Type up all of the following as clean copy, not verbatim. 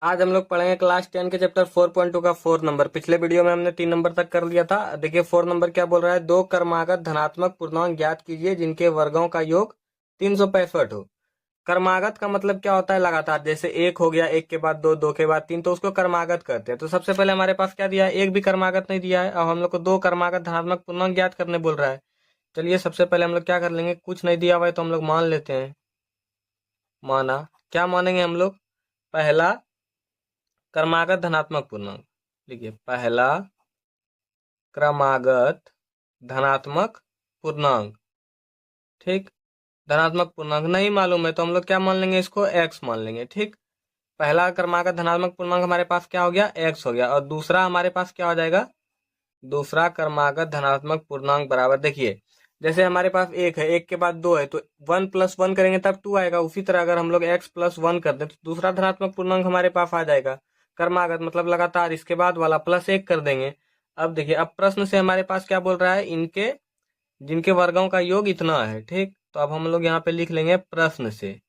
आज हम लोग पढ़ेंगे क्लास 10 के चैप्टर 4.2 का 4 नंबर। पिछले वीडियो में हमने 3 नंबर तक कर लिया था। देखिए 4 नंबर क्या बोल रहा है, दो क्रमागत धनात्मक पूर्णांक ज्ञात कीजिए जिनके वर्गों का योग 365 हो। क्रमागत का मतलब क्या होता है, लगातार। जैसे एक हो गया, एक के बाद दो, दो के बाद तीन, तो उसको क्रमागत कहते हैं। तो सबसे पहले हमारे पास क्या दिया है, एक भी क्रमागत नहीं दिया है। अब हम लोग को दो क्रमागत धनात्मक पूर्णांक ज्ञात करने बोल रहा है। चलिए सबसे पहले हम लोग क्या कर लेंगे, कुछ नहीं दिया हुआ है तो हम लोग मान लेते हैं। माना, क्या मानेंगे हम लोग, पहला क्रमागत धनात्मक पूर्णांक। लिखिए पहला क्रमागत धनात्मक पूर्णांक। ठीक, धनात्मक पूर्णांक नहीं मालूम है तो हम लोग क्या मान लेंगे, इसको x मान लेंगे। ठीक, पहला क्रमागत धनात्मक पूर्णांक हमारे पास क्या हो गया, x हो गया। और दूसरा हमारे पास क्या हो जाएगा, दूसरा क्रमागत धनात्मक पूर्णांक बराबर, देखिए जैसे हमारे पास एक है, एक के बाद दो है, तो 1+1 करेंगे तब 2 आएगा। उसी तरह अगर हम लोग x+1 कर दें तो दूसरा धनात्मक पूर्णांक हमारे पास आ जाएगा। क्रमागत मतलब लगातार, इसके बाद वाला +1 कर देंगे। अब देखिए, अब प्रश्न से हमारे पास क्या बोल रहा है, इनके जिनके वर्गों का योग इतना है। ठीक, तो अब हम लोग यहाँ पे लिख लेंगे प्रश्न से।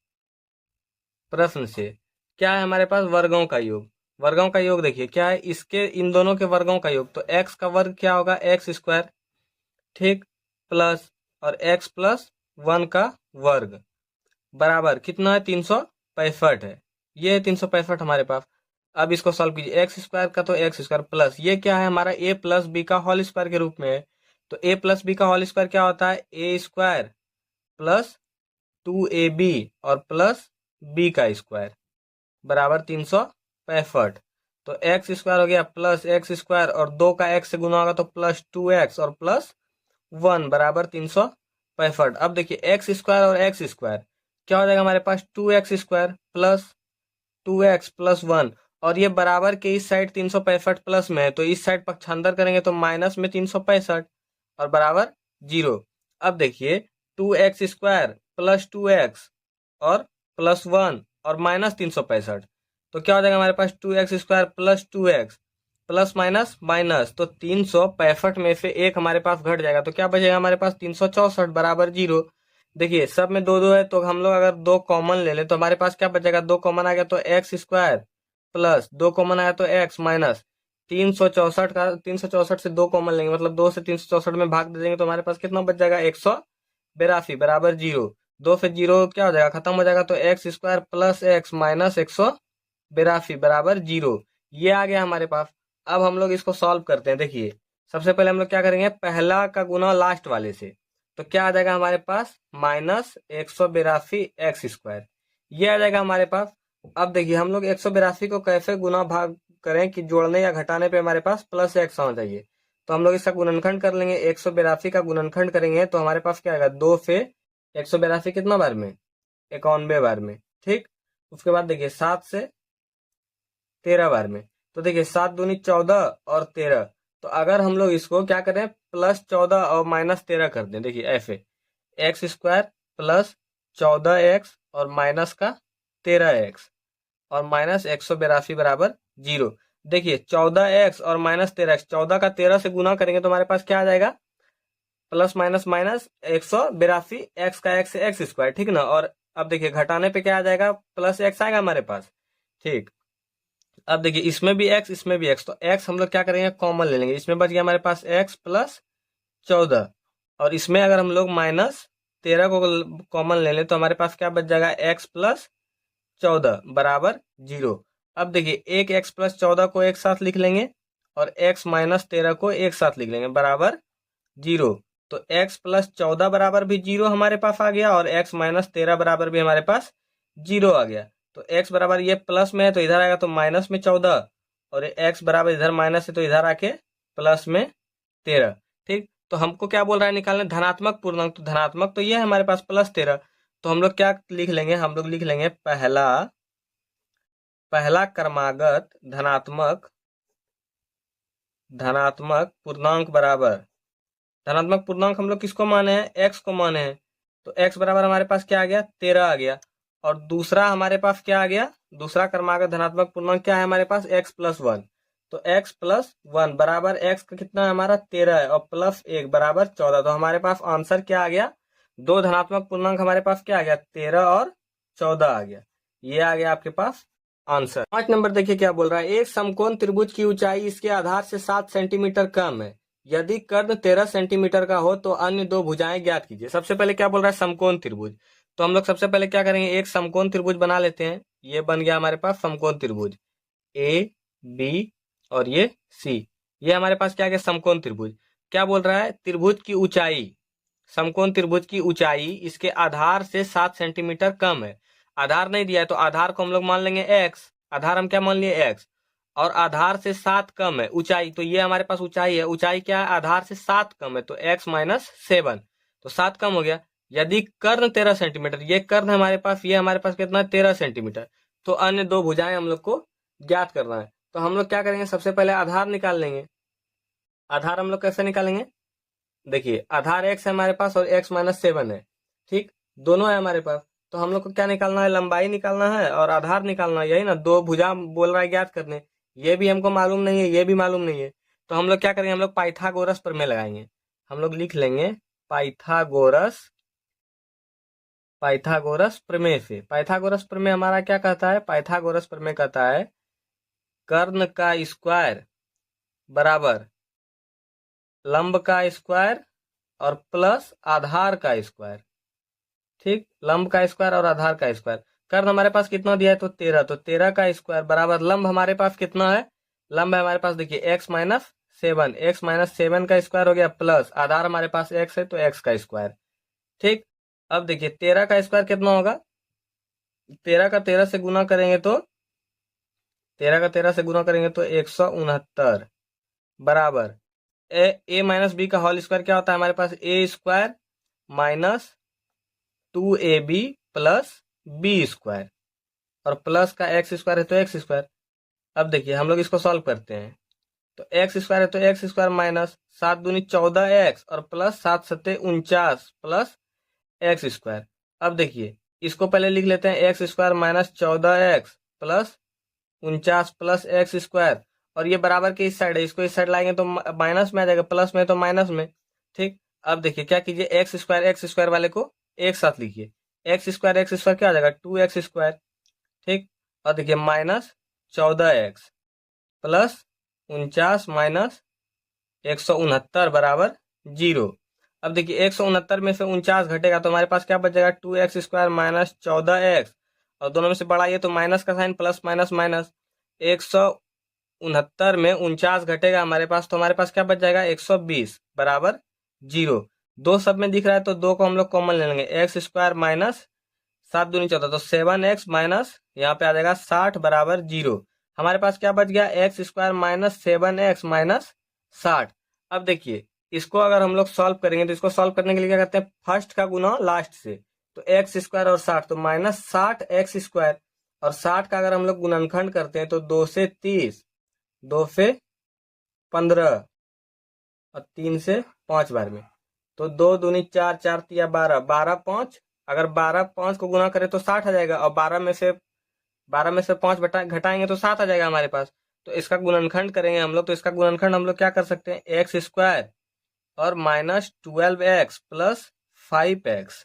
प्रश्न से क्या है हमारे पास, वर्गों का योग। वर्गों का योग देखिए क्या है, इसके इन दोनों के वर्गों का योग। तो x का वर्ग क्या होगा, एक्स स्क्वायर। ठीक, प्लस और x+1 का वर्ग बराबर कितना है, 365 है। ये है 365 हमारे पास। अब इसको सॉल्व कीजिए, एक्स स्क्वायर का तो एक्स स्क्वायर, प्लस ये क्या है हमारा, a प्लस बी का होल स्क्वायर के रूप में है। तो a प्लस बी का होल स्क्वायर क्या होता है, a स्क्वायर प्लस 2ab और प्लस b का स्क्वायर बराबर 365। तो एक्स स्क्वायर हो गया प्लस एक्स स्क्वायर, और दो का एक्स से गुना होगा तो +2x और +1 बराबर 365। अब देखिए एक्स स्क्वायर और एक्स स्क्वायर क्या हो जाएगा हमारे पास, 2x² प्लस 2x+1। और ये बराबर के इस साइड 365 प्लस में है, तो इस साइड पक्षांतर करेंगे तो माइनस में 365 और बराबर 0। अब देखिए 2x² प्लस 2x और +1 और माइनस 365, तो क्या हो जाएगा हमारे पास, 2x² plus 2x plus minus minus, तो 365 में से एक हमारे पास घट जाएगा। तो क्या बचेगा हमारे पास, 364 बराबर 0। देखिए सब में दो दो है, तो हम लोग अगर दो कॉमन ले लें तो हमारे पास क्या बचेगा, दो कॉमन आ गया तो x² प्लस दो कॉमन आया तो x माइनस 364 का, 364 से दो कॉमन लेंगे मतलब 2 से 364 में भाग दे देंगे तो हमारे पास कितना बच जाएगा, 182 बराबर 0। 2 से 0 क्या हो जाएगा, खत्म हो जाएगा। तो x² प्लस x माइनस 182 बराबर 0। ये आ गया हमारे पास। अब हम लोग इसको सॉल्व करते हैं। देखिए सबसे पहले हम लोग क्या करेंगे, पहला का गुना लास्ट वाले से। तो क्या आ जाएगा हमारे पास, -182x²। ये आ जाएगा हमारे पास। अब देखिए हम लोग 182 को कैसे गुना भाग करें कि जोड़ने या घटाने पे हमारे पास +x होना चाहिए। तो हम लोग इसका गुणनखंड कर लेंगे, 182 का गुणनखंड करेंगे तो हमारे पास क्या आएगा, 2 से 182 कितना बार में, 91 बार में। ठीक, उसके बाद देखिए 7 से 13 बार में। तो देखिए 7 दूनी 14 और 13। तो अगर हम लोग इसको क्या करें, +14 और -13 कर दें, देखिए ऐसे, x² प्लस 14x और माइनस का 13x और माइनस 182 बराबर 0। देखिए 14x और -13x, 14 का 13 से गुना करेंगे तो हमारे पास क्या आ जाएगा, प्लस माइनस माइनस 182, x का x से x²। ठीक ना, और अब देखिए घटाने पे क्या आ जाएगा, +x आएगा हमारे पास। ठीक, अब देखिए इसमें भी x इसमें भी x, तो x हम लोग क्या करेंगे, कॉमन ले लेंगे। इसमें बच गया हमारे पास x प्लस 14, और इसमें अगर हम लोग -13 को कॉमन ले लें तो हमारे पास क्या बच जाएगा, x प्लस 14 बराबर 0। अब देखिए एक x प्लस 14 को एक साथ लिख लेंगे और x माइनस 13 को एक साथ लिख लेंगे बराबर 0। तो x प्लस 14 बराबर भी 0 हमारे पास आ गया, और x माइनस 13 बराबर भी हमारे पास 0 आ गया। तो x बराबर, ये प्लस में है तो इधर आएगा तो माइनस में 14, और x बराबर इधर माइनस है तो इधर आके प्लस में 13। ठीक, तो हमको क्या बोल रहा है, निकालने धनात्मक पूर्णांक। तो धनात्मक तो ये है हमारे पास +13। तो हम लोग क्या लिख लेंगे, हम लोग लिख लेंगे पहला पहला क्रमागत धनात्मक धनात्मक पूर्णांक बराबर, धनात्मक पूर्णांक हम लोग किसको माने हैं, x को माने हैं। तो x बराबर हमारे पास क्या आ गया, 13 आ गया। और दूसरा हमारे पास क्या आ गया, दूसरा क्रमागत धनात्मक पूर्णांक क्या है हमारे पास, x+1। तो x+1 बराबर x का कितना है हमारा, 13 है, और +1 बराबर 14। तो हमारे पास आंसर क्या आ गया, दो धनात्मक पूर्णांक हमारे पास क्या आ गया, 13 और 14 आ गया। ये आ गया आपके पास आंसर। 5 नंबर देखिए क्या बोल रहा है, एक समकोण त्रिभुज की ऊंचाई इसके आधार से 7 सेंटीमीटर कम है, यदि कर्ण 13 सेंटीमीटर का हो तो अन्य दो भुजाएं ज्ञात कीजिए। सबसे पहले क्या बोल रहा है, समकोण त्रिभुज। तो हम लोग सबसे पहले क्या करेंगे, एक समकोण त्रिभुज बना लेते हैं। ये बन गया हमारे पास समकोण त्रिभुज, ए बी और ये सी। ये हमारे पास क्या गया, समकोण त्रिभुज। क्या बोल रहा है, त्रिभुज की ऊंचाई, समकोण त्रिभुज की ऊंचाई इसके आधार से 7 सेंटीमीटर कम है। आधार नहीं दिया है तो आधार को हम लोग मान लेंगे एक्स। आधार हम क्या मान लिए, एक्स। और आधार से 7 कम है ऊंचाई, तो ये हमारे पास ऊंचाई है। ऊंचाई क्या है, आधार से 7 कम है, तो एक्स माइनस 7, तो 7 कम हो गया। यदि कर्ण 13 सेंटीमीटर, ये कर्ण हमारे पास, ये हमारे पास कितना है, 13 सेंटीमीटर, तो अन्य दो भुजाएं हम लोग को ज्ञात करना है। तो हम लोग क्या करेंगे, सबसे पहले आधार निकाल लेंगे। आधार हम लोग कैसे निकालेंगे, देखिए आधार x है हमारे पास और x माइनस 7 है, ठीक, दोनों है हमारे पास। तो हम लोग को क्या निकालना है, लंबाई निकालना है और आधार निकालना है, यही ना, दो भुजा बोल रहा है ज्ञात करने। ये भी हमको मालूम नहीं है, ये भी मालूम नहीं है, तो हम लोग क्या करेंगे, हम लोग पाइथागोरस प्रमेय लगाएंगे। हम लोग लिख लेंगे पाइथागोरस, पाइथागोरस प्रमेय से। पाइथागोरस प्रमेय हमारा क्या कहता है, पाइथागोरस प्रमेय कहता है कर्ण का स्क्वायर बराबर लंब का स्क्वायर और प्लस आधार का स्क्वायर, ठीक, लंब का स्क्वायर और आधार का स्क्वायर। कर्ण हमारे पास कितना दिया है, तो 13, तो 13 का स्क्वायर बराबर लंब हमारे पास कितना है, लंब है हमारे पास देखिए x माइनस 7, एक्स माइनस 7 का स्क्वायर हो गया, प्लस आधार हमारे पास x है तो x का स्क्वायर, ठीक। अब देखिए 13 का स्क्वायर कितना होगा, 13 का 13 से गुना करेंगे तो 13 का 13 से गुना करेंगे तो 169 बराबर ए माइनस बी का होल स्क्वायर क्या होता है हमारे पास, A square minus 2ab plus B square, और प्लस का एक्स स्क्वायर है तो एक्स स्क्वायर। अब देखिए हम लोग इसको सॉल्व करते हैं, तो एक्स स्क्वायर है तो एक्स स्क्वायर माइनस 7 दूनी 14x और प्लस 7 सत्ते 49 प्लस एक्स स्क्वायर। अब देखिए इसको पहले लिख लेते हैं, x square minus 14x plus 49 plus x square, और ये बराबर के इस साइड है, इसको इस साइड लाएंगे तो माइनस में आ जाएगा, प्लस में तो माइनस में, ठीक। अब देखिए क्या कीजिए, एक्स स्क्वायर वाले को एक साथ लिखिए, एक्स स्क्वायर क्या आ जाएगा, 2x स्क्वायर, ठीक। और देखिए माइनस 14x प्लस 49 माइनस 169 बराबर 0। अब देखिए 169 में से 49 घटेगा तो हमारे पास क्या बच जाएगा, 2x स्क्वायर माइनस 14x, और दोनों में से बड़ा ये तो माइनस का साइन, प्लस माइनस माइनस, 169 में 49 घटेगा हमारे पास, तो हमारे पास क्या बच जाएगा, 120 बराबर 0। दो सब में दिख रहा है तो दो को हम लोग कॉमन ले लेंगे, एक्स स्क्वायर माइनस 7 दूनी 14, तो 7x माइनस यहाँ पे आ जाएगा 60 बराबर 0। हमारे पास क्या बच गया, x square minus 7x minus 60। अब देखिए इसको अगर हम लोग सॉल्व करेंगे तो इसको सॉल्व करने के लिए क्या करते हैं, फर्स्ट का गुना लास्ट से, तो एक्स स्क्वायर और 60, तो माइनस 60x स्क्वायर, और 60 का अगर हम लोग गुणनखंड करते हैं तो 2 से 30, 2 से 15 और 3 से 5 बार में, तो 2 दूनी 4, 4 तिया 12, 12 5, अगर 12 5 को गुना करें तो 60 आ जाएगा, और 12 में से 5 घटाएंगे तो 7 आ जाएगा हमारे पास। तो इसका गुणनखंड करेंगे हम लोग, तो इसका गुणनखंड हम लोग क्या कर सकते हैं, एक्स स्क्वायर और माइनस 12x प्लस 5x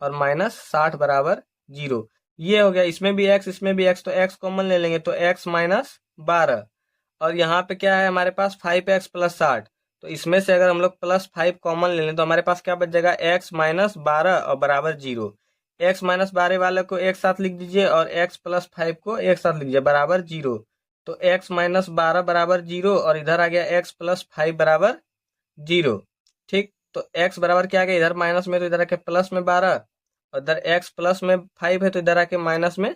और माइनस 60 बराबर 0। ये हो गया, इसमें भी x इसमें भी x, तो x कॉमन ले लेंगे तो x माइनस 12, और यहाँ पे क्या है हमारे पास 5x प्लस 60, तो इसमें से अगर हम लोग प्लस 5 कॉमन ले लें तो हमारे पास क्या बच जाएगा, x माइनस 12 और बराबर 0। x माइनस 12 वाले को एक साथ लिख दीजिए और x प्लस 5 को एक साथ लिख दीजिए बराबर 0, तो x माइनस 12 बराबर 0, और इधर आ गया x प्लस 5 बराबर 0, ठीक। तो x बराबर क्या आ गया, इधर माइनस में तो इधर आके प्लस में 12, और इधर x प्लस में 5 है तो इधर आके माइनस में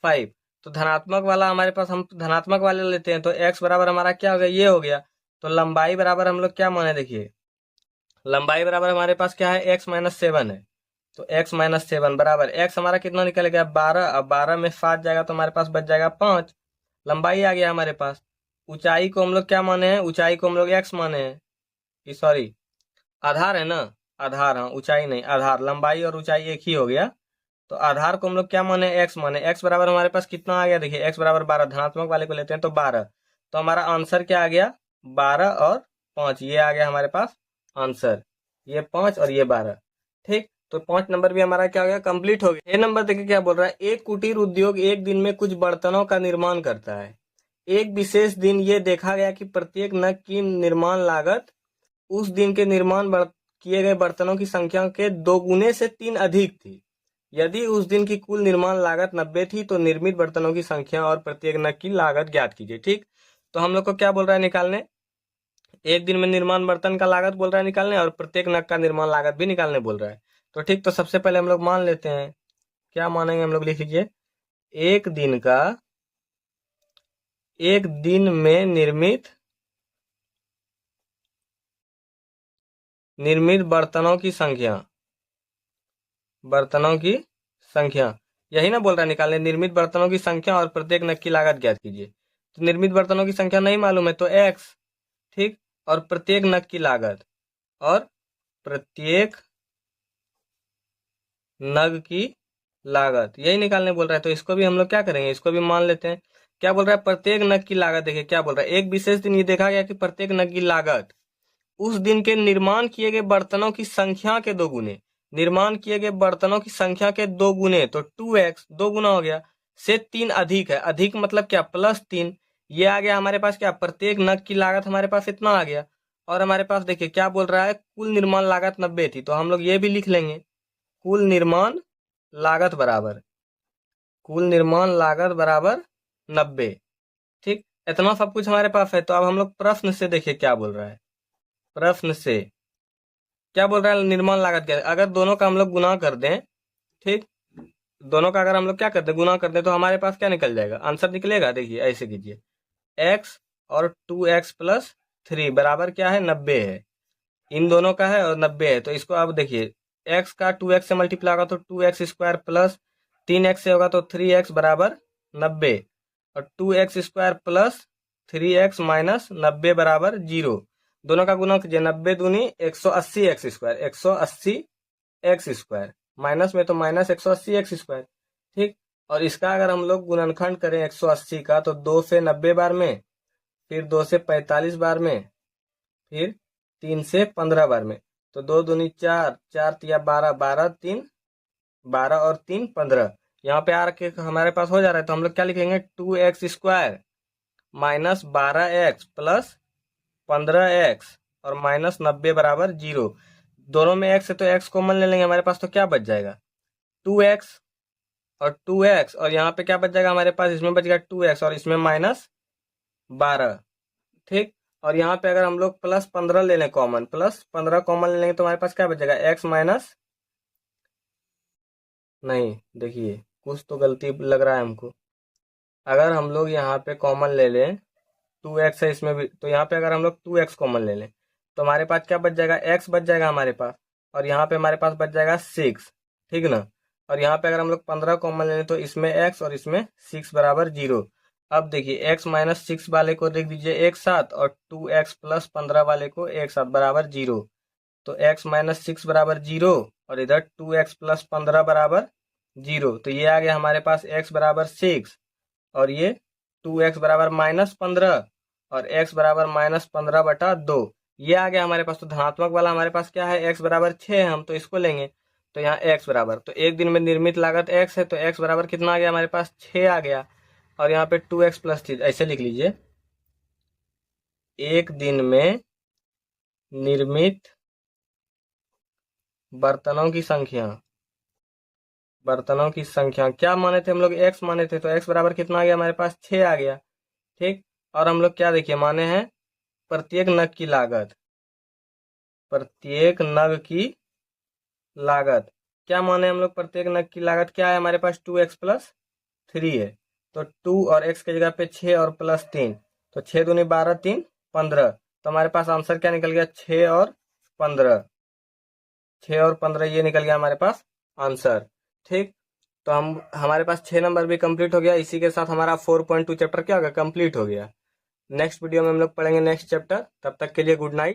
5। तो धनात्मक वाला हमारे पास, हम धनात्मक वाले लेते हैं, तो x बराबर हमारा क्या हो गया, ये हो गया। तो लंबाई बराबर हम लोग क्या माने, देखिए लंबाई बराबर हमारे पास क्या है, x माइनस 7 है, तो x माइनस 7 बराबर x हमारा कितना निकल गया, 12, अब 12 में 7 जाएगा तो हमारे पास बच जाएगा 5, लंबाई आ गया हमारे पास। ऊंचाई को हम लोग क्या माने हैं, ऊंचाई को हम लोग x माने हैं, सॉरी आधार है ना, आधार, हाँ ऊंचाई नहीं आधार, लंबाई और ऊंचाई एक ही हो गया, तो आधार को हम लोग क्या माने, x माने। x बराबर हमारे पास कितना आ गया, देखिए x बराबर 12, धनात्मक वाले को लेते हैं तो 12, तो हमारा आंसर क्या आ गया, 12 और 5, ये आ गया हमारे पास आंसर, ये 5 और ये 12, ठीक। तो 5 नंबर भी हमारा क्या हो गया, कंप्लीट हो गया। 6 नंबर देखिए क्या बोल रहा है, एक कुटीर उद्योग एक दिन में कुछ बर्तनों का निर्माण करता है। एक विशेष दिन ये देखा गया कि प्रत्येक नग की निर्माण लागत उस दिन के किए गए बर्तनों की संख्या के 2 गुने से 3 अधिक थी। यदि उस दिन की कुल निर्माण लागत 90 थी तो निर्मित बर्तनों की संख्या और प्रत्येक नग की लागत ज्ञात कीजिए। ठीक, तो हम लोग को क्या बोल रहा है निकालने, एक दिन में निर्माण बर्तन का लागत बोल रहा है निकालने, और प्रत्येक नग का निर्माण लागत भी निकालने बोल रहा है। तो ठीक, तो सबसे पहले हम लोग मान लेते हैं, क्या मानेंगे हम लोग, लिख लीजिए, एक दिन का, एक दिन में निर्मित बर्तनों की संख्या, बर्तनों की संख्या, यही ना बोल रहा है निकालने, निर्मित बर्तनों की संख्या और प्रत्येक नग की लागत ज्ञात कीजिए। तो निर्मित बर्तनों की संख्या नहीं मालूम है तो x, ठीक, और प्रत्येक नग की लागत, और प्रत्येक नग की लागत यही निकालने बोल रहा है। तो इसको भी हम लोग क्या करेंगे, इसको भी मान लेते हैं। क्या बोल रहा है, प्रत्येक नग की लागत, देखिए क्या बोल रहा है, एक विशेष दिन ये देखा गया कि प्रत्येक नग की लागत उस दिन के निर्माण किए गए बर्तनों की संख्या के 2 गुने, निर्माण किए गए बर्तनों की संख्या के 2 गुने, तो 2x 2 गुना हो गया, से 3 अधिक है, अधिक मतलब क्या, +3, ये आ गया हमारे पास क्या, प्रत्येक नग की लागत हमारे पास इतना आ गया। और हमारे पास देखिए क्या बोल रहा है, कुल निर्माण लागत 90 थी, तो हम लोग ये भी लिख लेंगे, कुल निर्माण लागत बराबर, कुल निर्माण लागत बराबर 90। ठीक, इतना सब कुछ हमारे पास है। तो अब हम लोग प्रश्न से देखिए क्या बोल रहा है, प्रश्न से क्या बोल रहा है, निर्माण लागत क्या है, अगर दोनों का हम लोग गुना कर दें, ठीक, दोनों का अगर हम लोग क्या कर दें, गुना कर दें, तो हमारे पास क्या निकल जाएगा, आंसर निकलेगा। देखिए ऐसे कीजिए, x और 2x प्लस 3 बराबर क्या है, 90 है, इन दोनों का है और 90 है। तो इसको अब देखिए, x का 2x से मल्टीप्लाई होगा तो 2x स्क्वायर प्लस 3x से होगा तो 3x बराबर 90, और 2x square plus 3x minus 90 बराबर 0। दोनों का गुणा कीजिए, 90 दूनी 180 x square, 180 x square, minus में तो माइनस 180 एक्स स्क्वायर। ठीक, और इसका अगर हम लोग गुणनखंड करें 180 का, तो 2 से 90 बार में, फिर 2 से 45 बार में, फिर 3 से 15 बार में, तो 2 दूनी 4, 4 तिया 12, 12 3 12 और 3 15, यहाँ पे आर के हमारे पास हो जा रहा है। तो हम लोग क्या लिखेंगे, 2x square minus 12x plus 15x और माइनस 90 बराबर 0। दोनों में x है तो x कॉमन ले लेंगे, हमारे पास तो क्या बच जाएगा, 2x और 2x, और यहाँ पे क्या बच जाएगा हमारे पास, इसमें बच गया 2x और इसमें माइनस 12। ठीक, और यहाँ पे अगर हम लोग प्लस 15 ले लें कॉमन, प्लस 15 कॉमन ले लेंगे तो हमारे पास क्या बच जाएगा, x माइनस, नहीं देखिए कुछ तो गलती लग रहा है हमको, अगर हम लोग यहाँ पे कॉमन ले लें 2x है इसमें भी, तो यहाँ पे अगर हम लोग 2x कॉमन ले लें तो हमारे पास क्या बच जाएगा, x बच जाएगा हमारे पास, और यहाँ पे हमारे पास बच जाएगा 6, ठीक ना। और यहाँ पे अगर हम लोग 15 कॉमन ले लें तो इसमें x और इसमें 6 बराबर 0। अब देखिए x माइनस 6 वाले को लिख दीजिए एक साथ, और 2x प्लस 15 वाले को एक साथ बराबर 0। तो x माइनस 6 बराबर 0, और इधर 2x प्लस 15 बराबर 0। तो ये आ गया हमारे पास x बराबर 6, और ये 2x बराबर -15, और x बराबर -15/2, ये आ गया हमारे पास। तो धनात्मक वाला हमारे पास क्या है, x बराबर 6 है, हम तो इसको लेंगे। तो यहाँ x बराबर, तो एक दिन में निर्मित लागत x है, तो x बराबर कितना आ गया हमारे पास, 6 आ गया। और यहाँ पे 2x प्लस 3 ऐसे लिख लीजिए, एक दिन में निर्मित बर्तनों की संख्या, बर्तनों की संख्या क्या माने थे हम लोग, x माने थे, तो x बराबर कितना आ गया हमारे पास, 6 आ गया। ठीक, और हम लोग क्या देखिए माने हैं, प्रत्येक नग की लागत, प्रत्येक नग की लागत क्या माने हम लोग, प्रत्येक नग की लागत क्या है हमारे पास, 2x प्लस 3 है, तो 2 और x की जगह पे 6 और प्लस 3, तो 6 दूनी 12 3 15, तो हमारे पास आंसर क्या निकल गया, 6 और 15, 6 और 15 ये निकल गया हमारे पास आंसर। ठीक, तो हम हमारे पास 6 नंबर भी कंप्लीट हो गया। इसी के साथ हमारा 4.2 चैप्टर क्या होगा, कंप्लीट हो गया। नेक्स्ट वीडियो में हम लोग पढ़ेंगे नेक्स्ट चैप्टर, तब तक के लिए गुड नाइट।